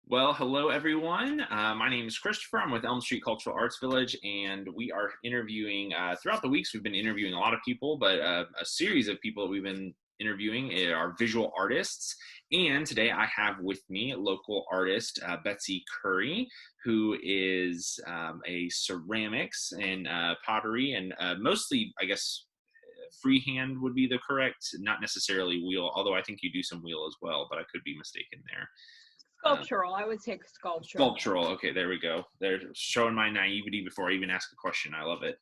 Well, hello everyone. My name is Christopher. I'm with Elm Street Cultural Arts Village, and we are interviewing throughout the weeks. We've been interviewing a lot of people, but a series of people that we've been interviewing are visual artists. And today I have with me local artist Betsy Khuri, who is a ceramics and pottery, and mostly, I guess, freehand would be the correct, not necessarily wheel. Although I think you do some wheel as well, but I could be mistaken there. Sculptural. I would say sculptural. Sculptural. Okay, there we go. They're showing my naivety before I even ask a question. I love it.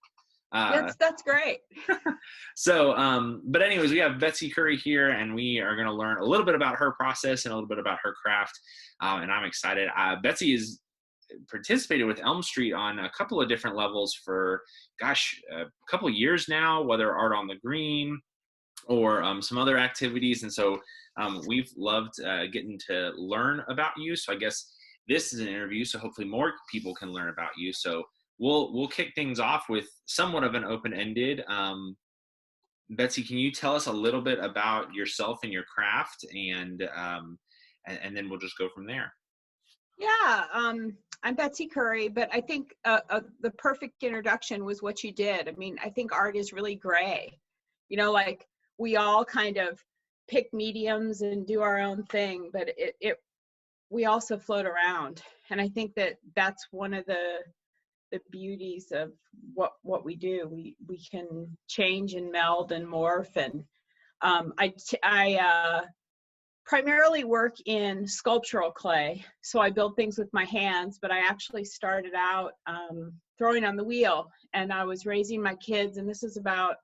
That's great. But anyways, we have Betsy Khuri here, and we are going to learn a little bit about her process and a little bit about her craft. And I'm excited. Betsy has participated with Elm Street on a couple of different levels for, a couple of years now, whether art on the green or some other activities. And so we've loved getting to learn about you. So I guess this is an interview, so hopefully more people can learn about you. So we'll kick things off with somewhat of an open-ended. Betsy, can you tell us a little bit about yourself and your craft, and then we'll just go from there. Yeah, I'm Betsy Khuri, but I think the perfect introduction was what you did. I mean, I think art is really gray. You know, like we all kind of pick mediums and do our own thing, but we also float around. And I think that's one of the beauties of what we do. We can change and meld and morph. And I primarily work in sculptural clay. So I build things with my hands, but I actually started out throwing on the wheel, and I was raising my kids. And this is about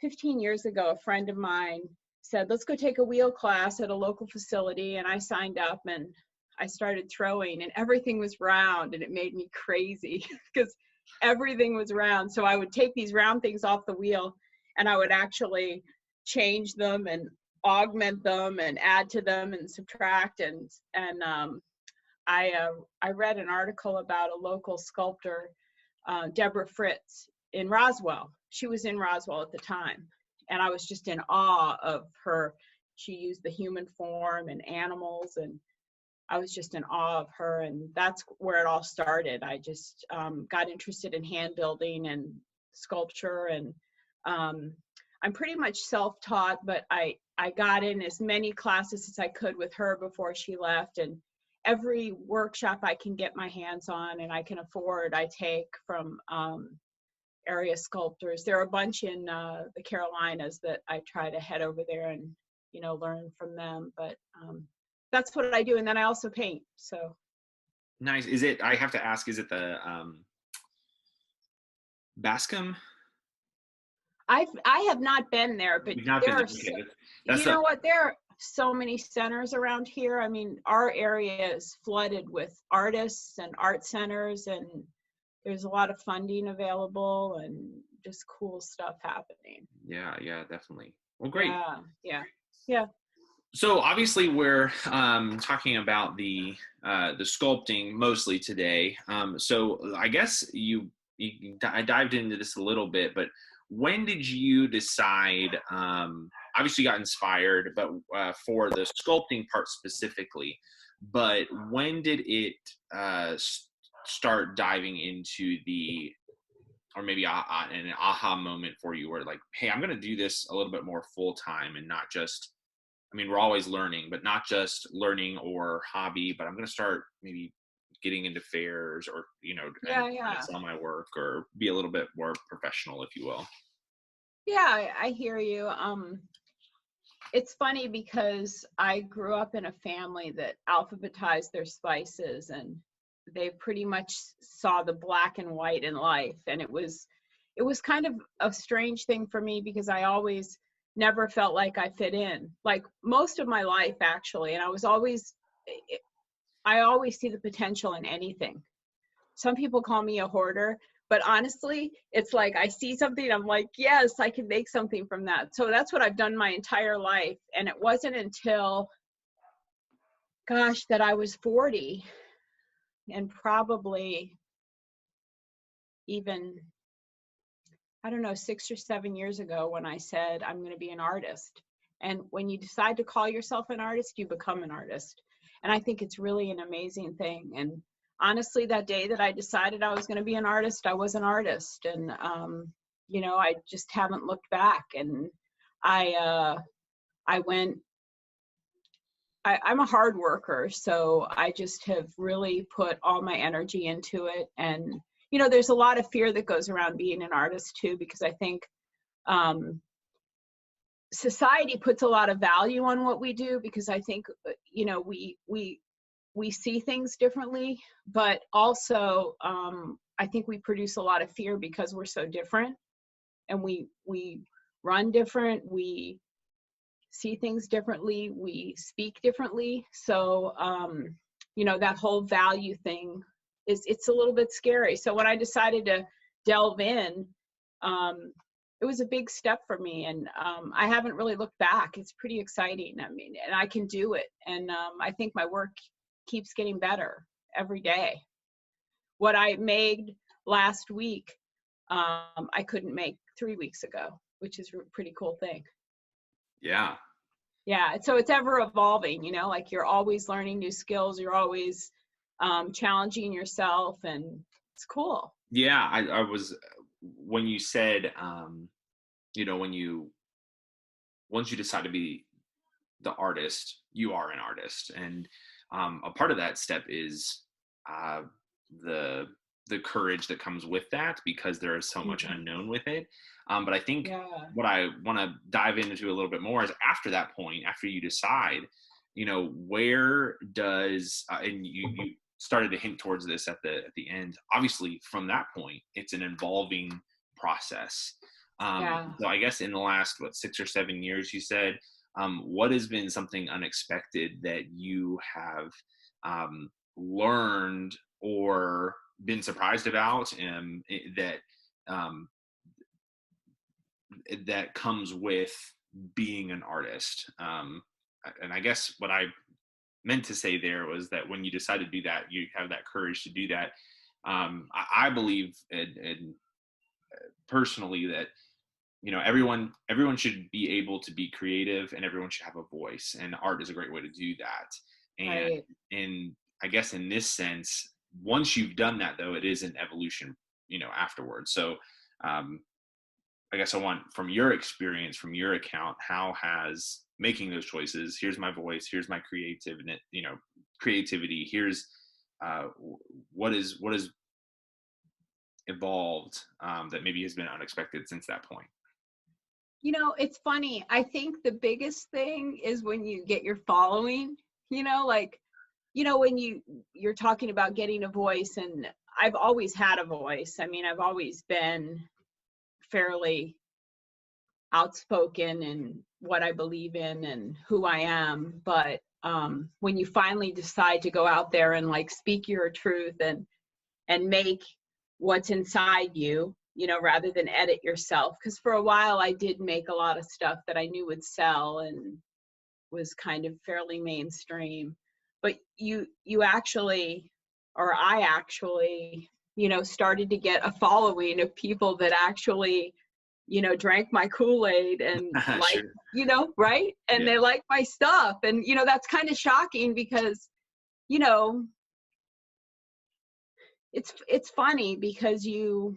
15 years ago. A friend of mine said, let's go take a wheel class at a local facility. And I signed up and I started throwing, and everything was round, and it made me crazy because everything was round. So I would take these round things off the wheel, and I would actually change them and augment them and add to them and subtract. And I read an article about a local sculptor, Deborah Fritz, in Roswell. She was in Roswell at the time, and I was just in awe of her. She used the human form and animals, and I was just in awe of her. And that's where it all started. I just got interested in hand building and sculpture, and I'm pretty much self-taught, but I got in as many classes as I could with her before she left, and every workshop I can get my hands on and I can afford, I take from area sculptors. There are a bunch in the Carolinas that I try to head over there and, learn from them. But that's what I do. And then I also paint. So nice. Is it, I have to ask, is it the Bascom? I have not been there, but there are, what, there are so many centers around here. I mean, our area is flooded with artists and art centers, and there's a lot of funding available and just cool stuff happening. Yeah, definitely. Well, great. Yeah. So obviously we're talking about the sculpting mostly today. So I guess I dived into this a little bit, but when did you decide, obviously you got inspired, but for the sculpting part specifically, but when did it start diving into or maybe an aha moment for you where like, hey, I'm going to do this a little bit more full time and not just, I mean, we're always learning, but not just learning or hobby, but I'm going to start maybe getting into fairs or, sell my work or be a little bit more professional, if you will. Yeah, I hear you. It's funny because I grew up in a family that alphabetized their spices, and they pretty much saw the black and white in life. And it was kind of a strange thing for me because I always never felt like I fit in, like most of my life actually. And I always see the potential in anything. Some people call me a hoarder, but honestly, it's like I see something, I'm like, yes, I can make something from that. So that's what I've done my entire life. And it wasn't until, that I was 40, and probably even, 6 or 7 years ago, when I said, I'm going to be an artist. And when you decide to call yourself an artist, you become an artist. And I think it's really an amazing thing. And honestly, that day that I decided I was going to be an artist, I was an artist. And, you know, I just haven't looked back. And I went, I'm a hard worker, so I just have really put all my energy into it. And, you know, there's a lot of fear that goes around being an artist too, because I think society puts a lot of value on what we do, because I think, you know, we see things differently, but also I think we produce a lot of fear because we're so different, and we run different, we see things differently, we speak differently. So you know, that whole value thing it's a little bit scary. So when I decided to delve in, it was a big step for me, and I haven't really looked back. It's pretty exciting. I mean, and I can do it, and I think my work keeps getting better every day. What I made last week, I couldn't make 3 weeks ago, which is a pretty cool thing. Yeah. Yeah, so it's ever evolving, you know, like you're always learning new skills, you're always challenging yourself, and it's cool. Yeah. I was, when you said, you know, once you decide to be the artist, you are an artist. And a part of that step is uh, the courage that comes with that, because there is so much unknown with it. But I think what I want to dive into a little bit more is after that point, after you decide, you know, where does and you started to hint towards this at the end. Obviously, from that point, it's an evolving process. So I guess in the last 6 or 7 years, you said, what has been something unexpected that you have learned or been surprised about, that that comes with being an artist? And I guess what I meant to say there was that when you decide to do that, you have that courage to do that. I believe, and personally, that, you know, everyone should be able to be creative, and everyone should have a voice, and art is a great way to do that. And Right. in I guess in this sense, once you've done that, though, it is an evolution, you know, afterwards. So I guess I want, from your experience, from your account, how has making those choices, here's my voice, here's my creativity, you know, creativity, here's what is evolved, that maybe has been unexpected since that point? You know, it's funny. I think the biggest thing is when you get your following, you know, like, you know, when you're talking about getting a voice, and I've always had a voice. I mean, I've always been fairly outspoken in what I believe in and who I am. But when you finally decide to go out there and like speak your truth and make what's inside you, you know, rather than edit yourself. Because for a while I did make a lot of stuff that I knew would sell and was kind of fairly mainstream. But you actually, or I actually, you know, started to get a following of people that actually, you know, drank my Kool-Aid and like, Sure. you know, right? And Yeah. they like my stuff. And, you know, that's kind of shocking because, you know, it's funny because you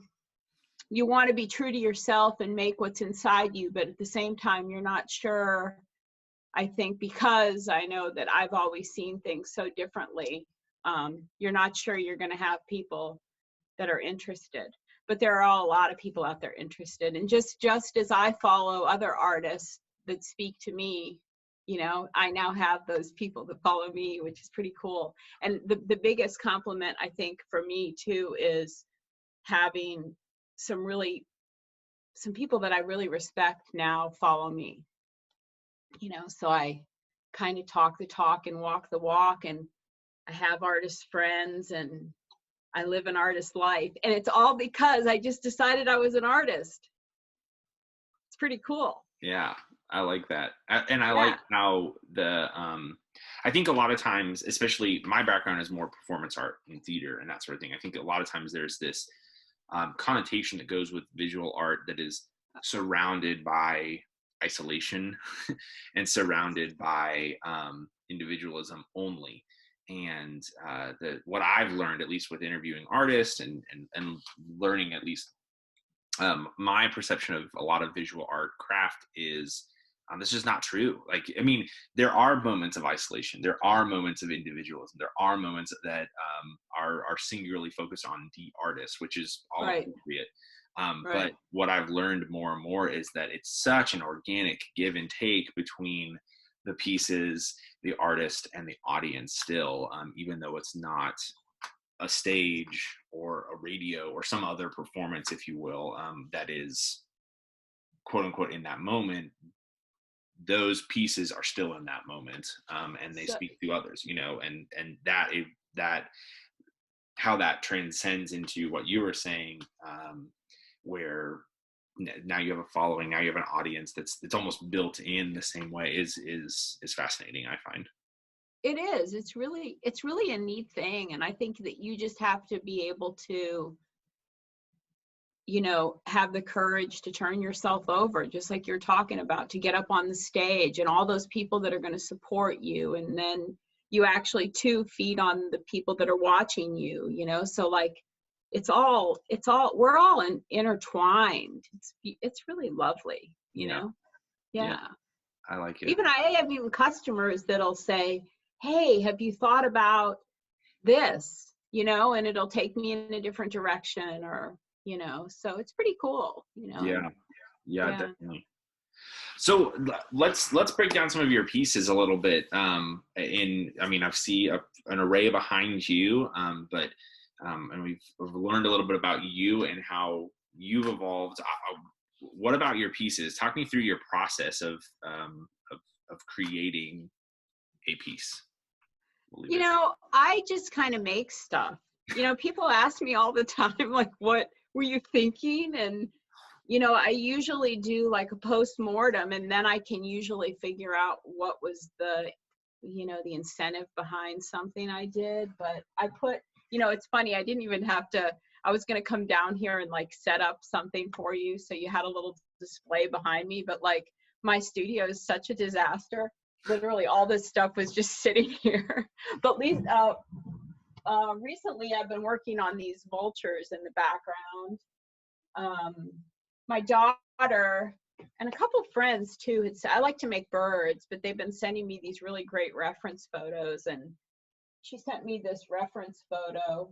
want to be true to yourself and make what's inside you, but at the same time you're not sure. I think because I know that I've always seen things so differently, you're not sure you're going to have people that are interested, but there are a lot of people out there interested. And just as I follow other artists that speak to me, you know, I now have those people that follow me, which is pretty cool. And the biggest compliment I think for me too is having some people that I really respect now follow me, you know. So I kind of talk the talk and walk the walk, and I have artist friends, and I live an artist life, and it's all because I just decided I was an artist. It's pretty cool. Yeah, I like that. And I like Yeah. how I think a lot of times, especially my background is more performance art and theater and that sort of thing. I think a lot of times there's this connotation that goes with visual art that is surrounded by isolation and surrounded by individualism only. and what I've learned, at least with interviewing artists and learning at least my perception of a lot of visual art craft is this is not true. Like, I mean, there are moments of isolation. There are moments of individualism. There are moments that are singularly focused on the artist, which is all Right. appropriate. Right. But what I've learned more and more is that it's such an organic give and take between the pieces, the artist, and the audience still, even though it's not a stage or a radio or some other performance, if you will, that is quote unquote in that moment. Those pieces are still in that moment, and they So, speak to others, and that how that transcends into what you were saying, where now you have a following, now you have an audience that's almost built in the same way is fascinating, I find. it is. It's really a neat thing, and I think that you just have to be able to, have the courage to turn yourself over, just like you're talking about, to get up on the stage and all those people that are going to support you. And then you actually too feed on the people that are watching you, so like we're all intertwined. It's really lovely, Yeah. Yeah. I like it. Even I have even customers that'll say, hey, have you thought about this, and it'll take me in a different direction, or so it's pretty cool, Yeah. Yeah, yeah. definitely. So let's break down some of your pieces a little bit. I mean, I see an array behind you, and we've learned a little bit about you and how you've evolved. What about your pieces? Talk me through your process of creating a piece. I just kind of make stuff. People ask me all the time, like, what were you thinking? And I usually do like a post-mortem, and then I can usually figure out what was the incentive behind something I did. But I put, it's funny, I didn't even have to, I was going to come down here and like set up something for you, so you had a little display behind me, but like my studio is such a disaster. Literally all this stuff was just sitting here. But at least recently I've been working on these vultures in the background. My daughter and a couple friends too I like to make birds, but they've been sending me these really great reference photos, and she sent me this reference photo,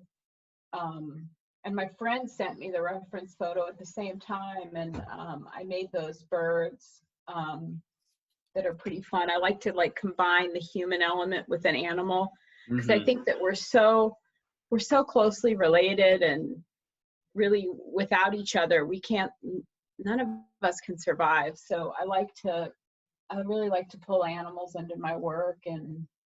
and my friend sent me the reference photo at the same time, and I made those birds that are pretty fun. I like to like combine the human element with an animal, because I think that we're so closely related, and really without each other none of us can survive. So I really like to pull animals into my work.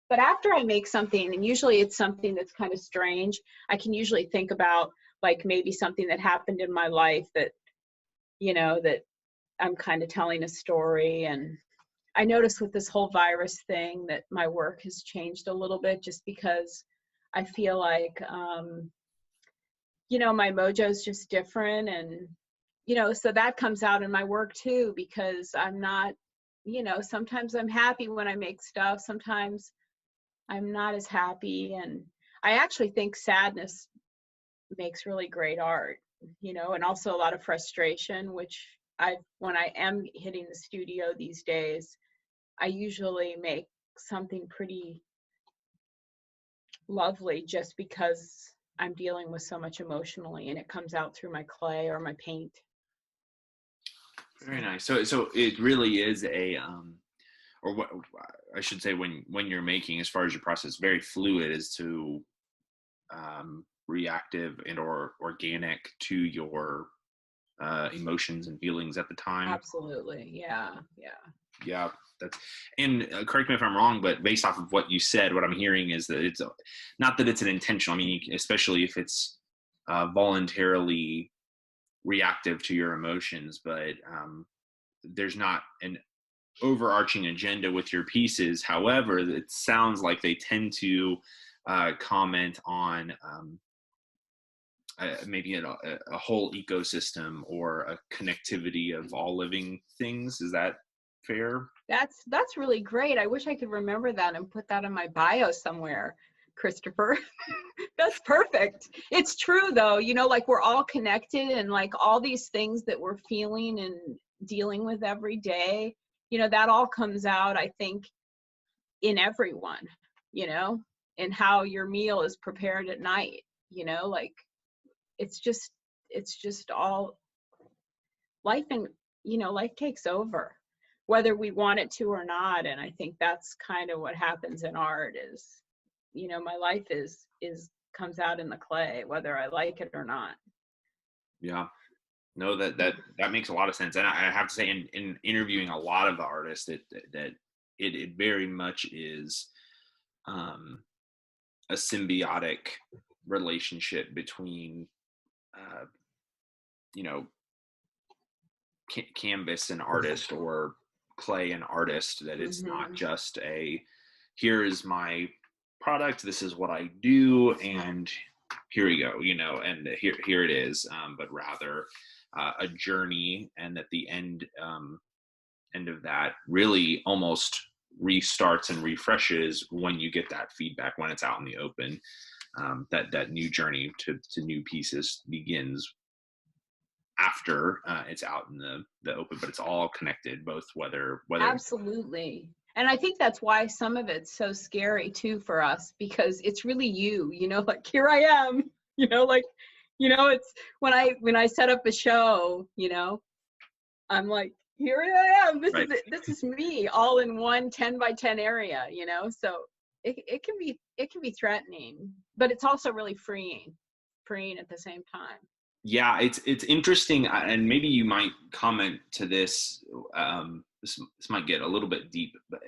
But after I make something, and usually it's something that's kind of strange, I can usually think about like maybe something that happened in my life that that I'm kind of telling a story. And I noticed with this whole virus thing that my work has changed a little bit, just because I feel like my mojo's just different. And so that comes out in my work too, because I'm not, sometimes I'm happy when I make stuff, sometimes I'm not as happy. And I actually think sadness makes really great art, and also a lot of frustration, which when I am hitting the studio these days, I usually make something pretty lovely, just because I'm dealing with so much emotionally, and it comes out through my clay or my paint. Very nice. So it really is or what I should say, when you're making, as far as your process, very fluid as to reactive and or organic to your emotions and feelings at the time. Absolutely. Yeah. That's, and correct me if I'm wrong, but based off of what you said, what I'm hearing is that it's not that it's an intentional. I mean, especially if it's voluntarily reactive to your emotions, but there's not an overarching agenda with your pieces. However, it sounds like they tend to comment on maybe a whole ecosystem or a connectivity of all living things. Is that fair? That's really great. I wish I could remember that and put that in my bio somewhere, Christopher. That's perfect. It's true though, you know, like we're all connected, and like all these things that we're feeling and dealing with every day, you know, that all comes out, I think, in everyone, you know, and how your meal is prepared at night, you know, like it's just all life, and, you know, life takes over whether we want it to or not. And I think that's kind of what happens in art is, you know, my life is comes out in the clay, whether I like it or not. Yeah. No, that makes a lot of sense. And I have to say, in interviewing a lot of the artists, that it very much is a symbiotic relationship between, you know, canvas and artist, or clay and artist, that it's not just a, here is my product, this is what I do, and here we go, you know, and here it is, but rather a journey, and at the end of that really almost restarts and refreshes when you get that feedback, when it's out in the open. That new journey to new pieces begins after it's out in the open, but it's all connected, both whether Absolutely. And I think that's why some of it's so scary too for us, because it's really you know, like here I am, you know, like, you know, it's when I set up a show, you know, I'm like, here I am, this right. is it. This is me all in one 10 by 10 area, you know, so it can be threatening, but it's also really freeing at the same time. Yeah, it's interesting, and maybe you might comment to this. This might get a little bit deep, but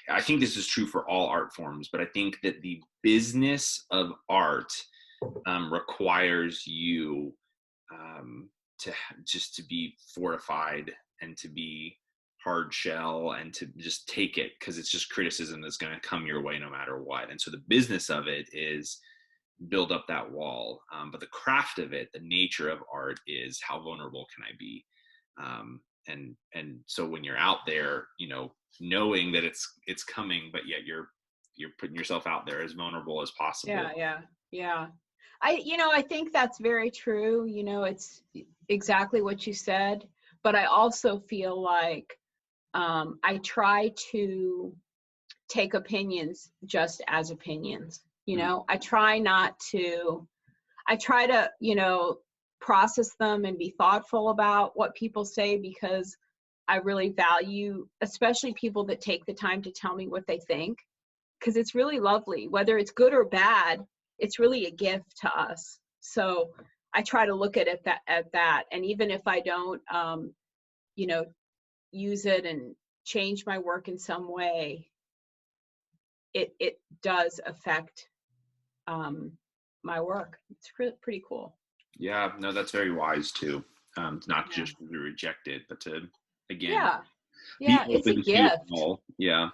I think this is true for all art forms. But I think that the business of art requires you to be fortified, and to be hard shell, and to just take it, because it's just criticism that's going to come your way no matter what. And so the business of it is build up that wall, but the craft of it, the nature of art, is how vulnerable can I be, and so when you're out there, you know, knowing that it's coming, but yet you're putting yourself out there as vulnerable as possible. Yeah. I think that's very true. You know, it's exactly what you said, but I also feel like I try to take opinions just as opinions. You know, I try to, you know, process them and be thoughtful about what people say, because I really value, especially people that take the time to tell me what they think, because it's really lovely. Whether it's good or bad, it's really a gift to us. So I try to look at it at that. And even if I don't, you know, use it and change my work in some way, it does affect my work. It's pretty cool. Yeah, no, that's very wise too. Not just to reject it, but to, again, yeah, it's a gift. Yeah,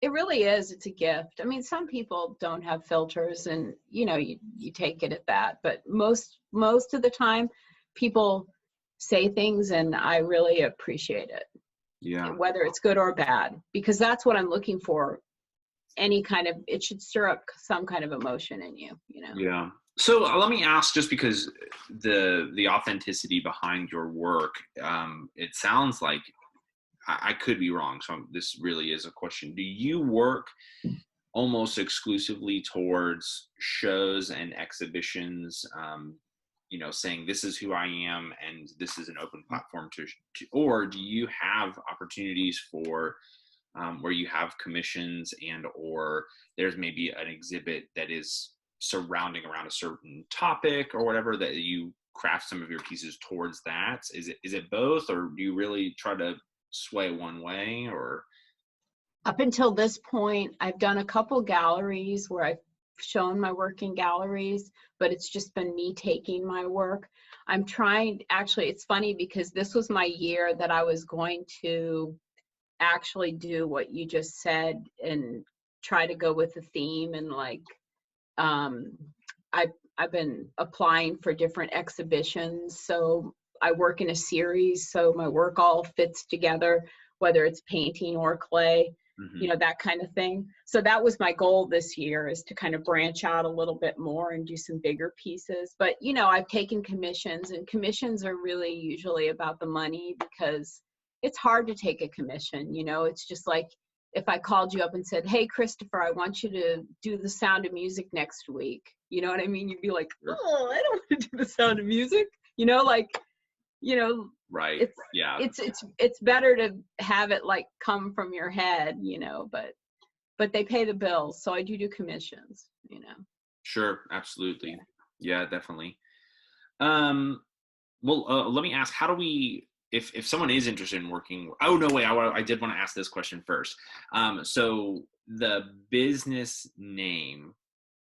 it really is. It's a gift. I mean, some people don't have filters, and you know, you take it at that, but most of the time people say things and I really appreciate it. Yeah, Whether it's good or bad, because that's what I'm looking for. It should stir up some kind of emotion in you, you know? Yeah. So let me ask, just because the authenticity behind your work, it sounds like, I could be wrong, so this really is a question. Do you work almost exclusively towards shows and exhibitions, you know, saying this is who I am and this is an open platform to or do you have opportunities for where you have commissions, and or there's maybe an exhibit that is surrounding around a certain topic or whatever, that you craft some of your pieces towards that? Is it both, or do you really try to sway one way? Or Up until this point, I've done a couple galleries where I've shown my work in galleries, but it's just been me taking my work. I'm trying, actually, it's funny because this was my year that I was going to actually do what you just said and try to go with the theme, and like I've been applying for different exhibitions, so I work in a series, so my work all fits together, whether it's painting or clay. Mm-hmm. that kind of thing. So that was my goal this year, is to kind of branch out a little bit more and do some bigger pieces. But, I've taken commissions, and commissions are really usually about the money, because it's hard to take a commission. It's just like if I called you up and said, hey, Christopher, I want you to do the Sound of Music next week. You know what I mean? You'd be like, oh, I don't want to do the Sound of Music. Right. It's better to have it like come from your head, but they pay the bills. So I do commissions, Sure. Absolutely. Yeah, definitely. Well, let me ask, how do we, if someone is interested in working, oh, no, wait, I did want to ask this question first. So the business name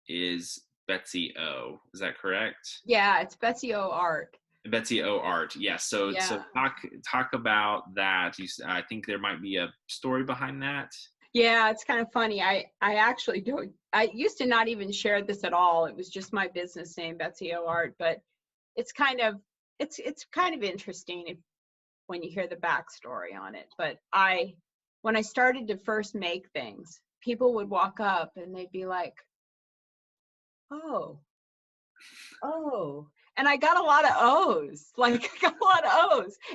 is Betsy O, is that correct? Yeah, it's Betsy O Art. Betsy O Art, yes. So talk about that. I think there might be a story behind that. Yeah, it's kind of funny. I actually don't. I used to not even share this at all. It was just my business name, Betsy O Art. But it's kind of interesting when you hear the backstory on it. But when I started to first make things, people would walk up and they'd be like, "Oh." And I got a lot of O's.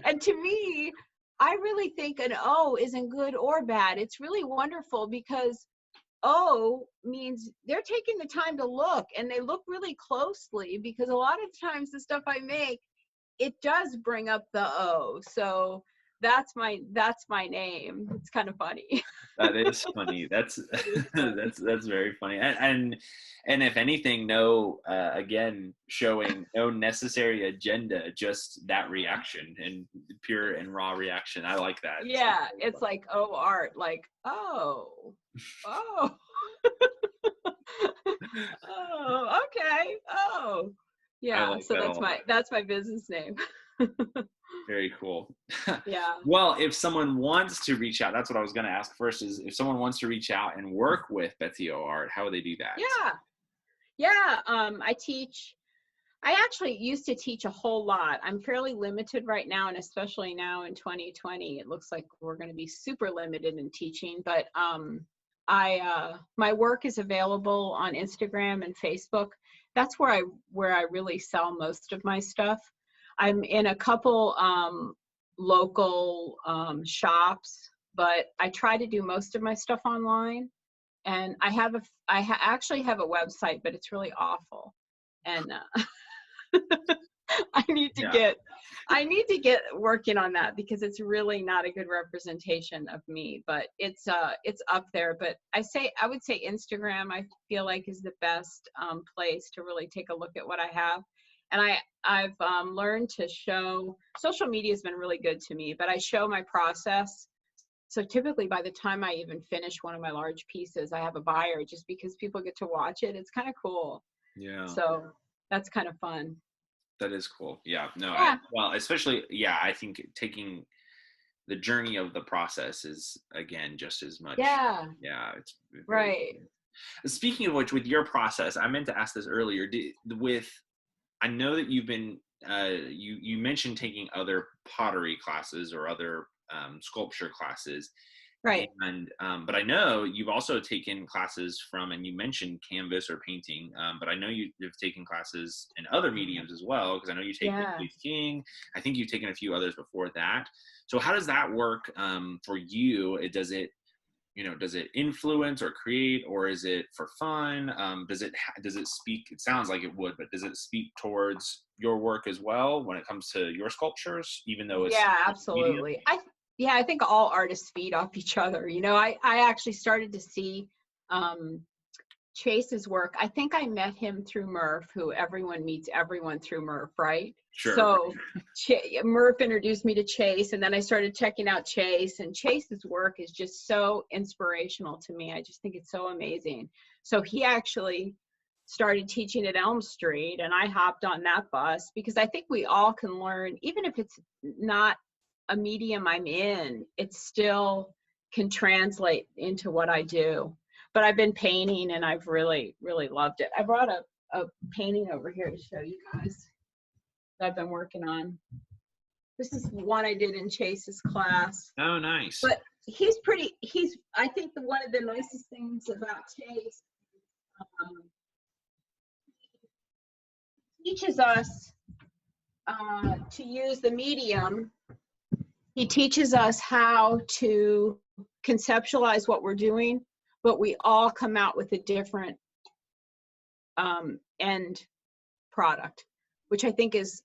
And to me, I really think an O isn't good or bad. It's really wonderful, because O means they're taking the time to look, and they look really closely, because a lot of times the stuff I make, it does bring up the O. So that's my name. It's kind of funny. That is funny. That's that's very funny. And if anything, no, again, showing no necessary agenda, just that reaction, and pure and raw reaction. I like that. Yeah, it's like, oh, art, like, oh, oh, oh, okay, oh, yeah. Like So that that's my business name. Very cool. Yeah. Well, if someone wants to reach out, that's what I was going to ask first, is if someone wants to reach out and work with Betsy O Art, how would they do that? Yeah. I actually used to teach a whole lot. I'm fairly limited right now, and especially now in 2020, it looks like we're going to be super limited in teaching. But my work is available on Instagram and Facebook. That's where I really sell most of my stuff. I'm in a couple local shops, but I try to do most of my stuff online. And I actually have a website, but it's really awful. And I need to get working on that, because it's really not a good representation of me. But it's up there. But I would say Instagram, I feel like, is the best place to really take a look at what I have. And I've learned to show, social media has been really good to me, but I show my process. So typically by the time I even finish one of my large pieces, I have a buyer, just because people get to watch it. It's kind of cool. Yeah. So that's kind of fun. That is cool. Yeah. No, Yeah. especially, I think taking the journey of the process is, again, just as much. Yeah. Yeah. It's right. Cool. Speaking of which, with your process, I meant to ask this earlier, I know that you've been, you mentioned taking other pottery classes or other sculpture classes. Right. And, but I know you've also taken classes from, and you mentioned canvas or painting, but I know you've taken classes in other mediums as well, because I know you take King. I think you've taken a few others before that. So how does that work for you? Does it influence or create, or is it for fun? Does it speak, it sounds like it would, but does it speak towards your work as well when it comes to your sculptures, even though it's absolutely. I think all artists feed off each other. I actually started to see Chase's work. I think I met him through Murph, who everyone meets everyone through Murph, right? Sure. So Murph introduced me to Chase, and then I started checking out Chase, and Chase's work is just so inspirational to me. I just think it's so amazing. So he actually started teaching at Elm Street, and I hopped on that bus, because I think we all can learn, even if it's not a medium I'm in, it still can translate into what I do. But I've been painting, and I've really, really loved it. I brought a painting over here to show you guys that I've been working on. This is one I did in Chase's class. Oh, nice. But I think one of the nicest things about Chase, teaches us to use the medium. He teaches us how to conceptualize what we're doing, but we all come out with a different end product, which I think is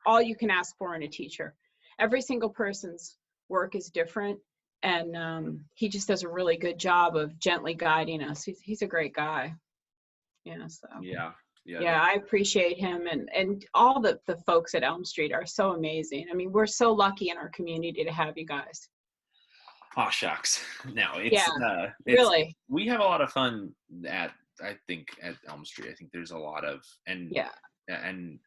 all you can ask for in a teacher. Every single person's work is different, and he just does a really good job of gently guiding us. He's a great guy. Yeah, so. Yeah, I appreciate him, and all the folks at Elm Street are so amazing. I mean, we're so lucky in our community to have you guys. Oh, shucks. No, it's really. We have a lot of fun at Elm Street. I think there's a lot of, and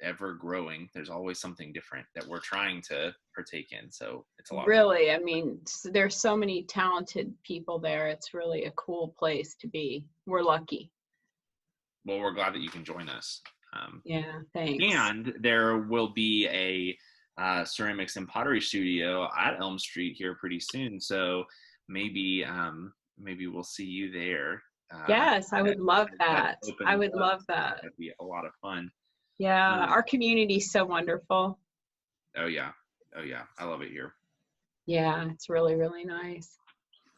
ever growing. There's always something different that we're trying to partake in. So it's a lot. Really, I mean, there's so many talented people there. It's really a cool place to be. We're lucky. Well, we're glad that you can join us. Yeah, thanks. And there will be a ceramics and pottery studio at Elm Street here pretty soon. So maybe we'll see you there. Yes, I would love that. I would love that. That'd be a lot of fun. Yeah, our community's so wonderful. Oh yeah, I love it here. Yeah, it's really, really nice.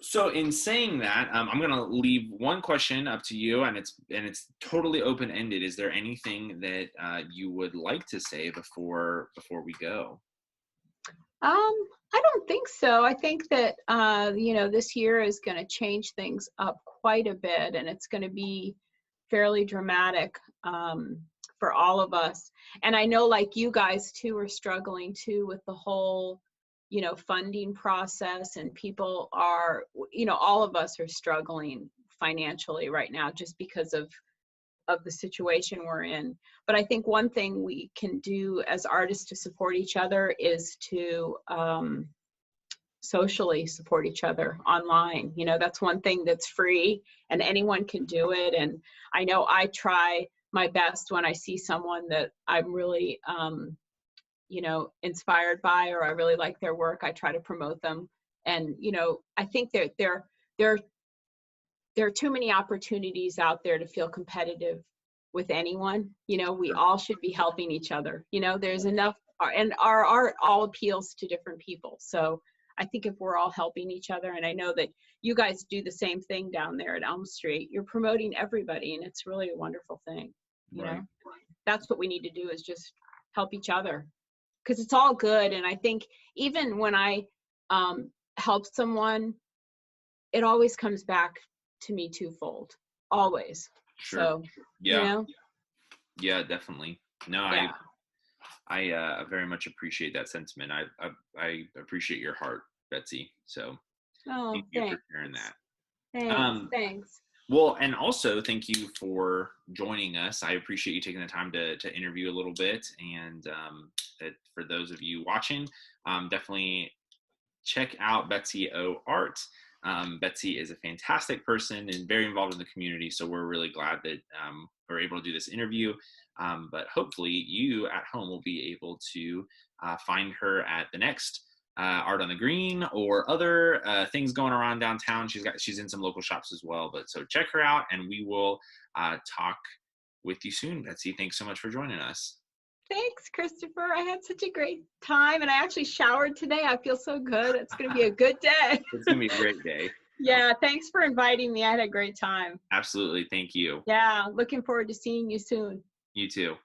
So in saying that, I'm going to leave one question up to you, and it's totally open-ended. Is there anything that you would like to say before we go? I don't think so. I think that this year is going to change things up quite a bit, and it's going to be fairly dramatic for all of us. And I know, like, you guys too are struggling too with the whole funding process, and people are, all of us are struggling financially right now just because of the situation we're in. But I think one thing we can do as artists to support each other is to socially support each other online. That's one thing that's free and anyone can do it. And I know I try my best when I see someone that I'm really inspired by, or I really like their work, I try to promote them. And, I think there are too many opportunities out there to feel competitive with anyone. We all should be helping each other. There's enough, and our art all appeals to different people. So I think if we're all helping each other, and I know that you guys do the same thing down there at Elm Street, you're promoting everybody, and it's really a wonderful thing. You know, that's what we need to do, is just help each other. Because it's all good. And I think even when I help someone, it always comes back to me twofold, always. Sure. So, yeah, definitely. No, yeah. I very much appreciate that sentiment. I appreciate your heart, Betsy. So thank you for sharing that. Thanks. Well, and also thank you for joining us. I appreciate you taking the time to interview a little bit. And that for those of you watching, definitely check out Betsy O Art. Betsy is a fantastic person and very involved in the community. So we're really glad that we're able to do this interview. But hopefully you at home will be able to find her at the next Art on the Green or other things going around downtown. She's in some local shops as well. But so check her out, and we will talk with you soon. Betsy, thanks so much for joining us. Thanks, Christopher. I had such a great time, and I actually showered today. I feel so good. It's going to be a good day. It's going to be a great day. Yeah, thanks for inviting me. I had a great time. Absolutely. Thank you. Yeah, looking forward to seeing you soon. You too.